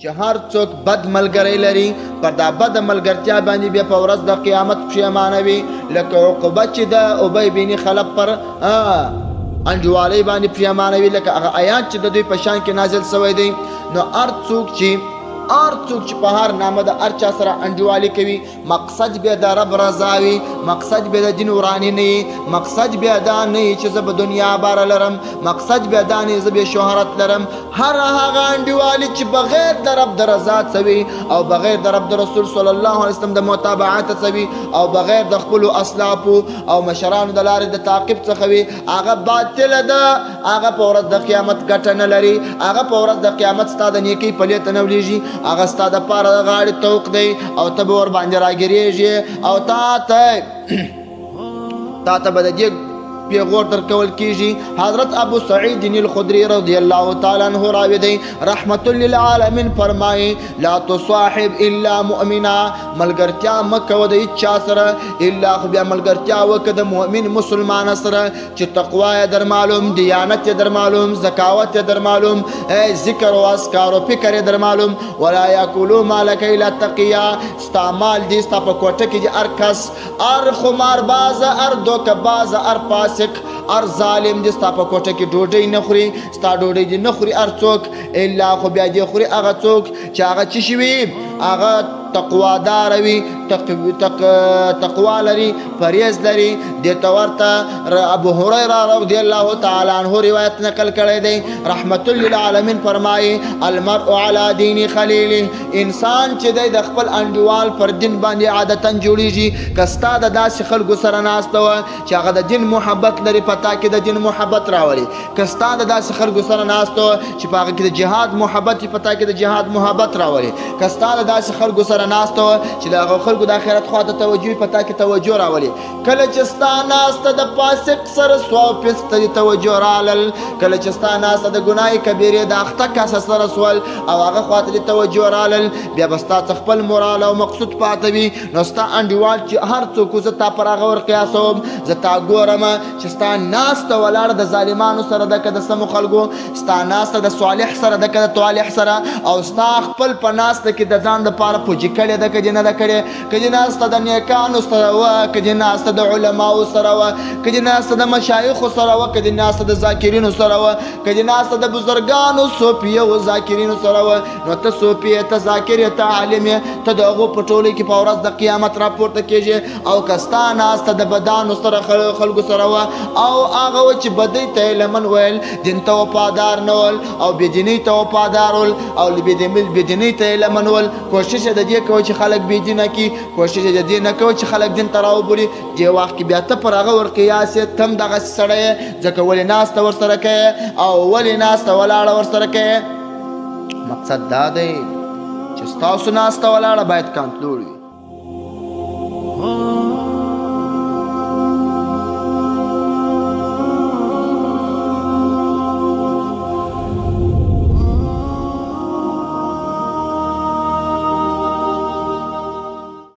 چې هر څوک بد ملګری لري پر دا بد ملګرتیا باندې بیا په ورځ د قیامت پښیمانه وي لکه عقوبه چې د ابی بن خلف پر انډوالۍ باندې پښیمانه وي لکه هغه آیات چې د دوی په شان کې نازل شوی دی. نو هر څوک چې په هر نامه د هر چا سره انډیوالي کوي مقصد بیا د رب رضا وي، مقصد بیا د دین ورانی نه وي، مقصد بیا دا نه وي چې زه به دنیا باره لرم، مقصد بیا دا نه زه به شهرت لرم. هر هغه انډیوالي چې بغیر د رب د رضا څوي او بغیر د رب د رسول صلی الله علیه وسلم د متابعت څوي او بغیر د خپلو اسلافو او مشرانو د لارې د تعقیب څخه وي هغه باطله ده، هغه په ورځ د قیامت ګټه نه لري، هغه په ورځ د قیامت ستا د نیکۍ پلې ته نه ولیږي، هغه ستا د پاره د غاړې توق دی او ته به ورباندې راګیرېږي او تا ته به د دې پیغور درکول کیږي. حضرت ابو سعید الخدری رضی الله تعالی عنہ راوی دی رحمت للعالمین فرمایي لا تصاحب الا مؤمنا، ملګرتیا مکو د چا سره الا خو بیا ملګرتیا وکړه د مؤمن مسلمان سره چې تقوا یې در معلوم، دیانت یې در معلوم، زکاوت یې در معلوم، ذکر او اذکار او فکر یې در معلوم. ولا یاکلوا مالک الا تقیا، استعمال دي ستا په کوټه کې هر کس هر خمار باز هر دوکه باز هر فاسق هر ظالم دي ستا په کوټه کې ډوډۍ نه خوري، ستا ډوډۍ دې نه خوري هر څوک الا خو بیا دې خوري هغه څوک چې هغه څه شي وي، هغه تقوادار وي، تقوا لري، پرهیز لري. دې ته ورته ابو هريره رضی الله تعالی عنہ روایت نقل کړی دی رحمت للعالمین فرمایي المرء علی دین خلیله، انسان چې دی د خپل انډیوال پر دین باندې عادتا جوړیږي. کستا د داسې خلکو سره ناسته وه چې هغه د دین محبت لري پتا کې د دین محبت راولي، کستا د داسې خلکو سره ناسته وه چې په هغه کې د جهاد محبت پتا کې د جهاد محبت راولي، کستا د داسې خلکو سره ناسته وه چې د هغه خلکو د آخرت خواته توجه پتا کې توجه راولي. کله چې ستا ناسته د فاسق سره سوال پسته توجه رالل، کله چې ستا ناسته د ګناه کبیرې د اخته کاسه سره سوال او هغه خواته توجه رالل، بیا به ستا خپل مورال او مقصود پاته وي. نو ستا انډیوال چې هر څوک زه تا پر هغه ور قیاسوم، زه تا ګورم چې ستا ناسته ولاړه د ظالمانو سره ده که د سمو خلکو، ستا ناسته د صالح سره ده که د طالح سره، او ستا خپل په ناسته کې د ځان دپاره پوجي کړې ده که دې نه ده کړې، که دې ناسته د نیکانو سره وه، که دې ناسته د علماو سره وه، که دې ناسته د مشایخو سره وه، که دې ناسته د ذاکرینو سره وه، که دې ناسته د بزرګانو صوفیه و ذاکرینو سره وه، نو ته صوفیه، ته ذاکر یې، ته عالم یې، ته د هغو په ټولۍ کې په ورځ د قیامت راپورته کېږي. او که ستا ناسته د بدانو سره خلکو سره وه او هغه و چې بدۍ ته یې لمن ویل، دین ته وفادار نه ول او بېدینۍ ته وفادار ول او بېدینۍ ته یې لمن ول، کوشش یې د دې کوه چې خلک بېدینه کړي، کوشش یې د دې نه کوه چې خلک دین ته راوبولي. دې وخت کې بیا ته پر هغه ور قیاس یې، ته هم دغسې سړی یې، ځکه ولې ناسته ورسره کوې او ولې ناسته ولاړه ورسره کوې. مقصد دا دی چې ستاسو ناسته ولاړه باید کنټرول وي.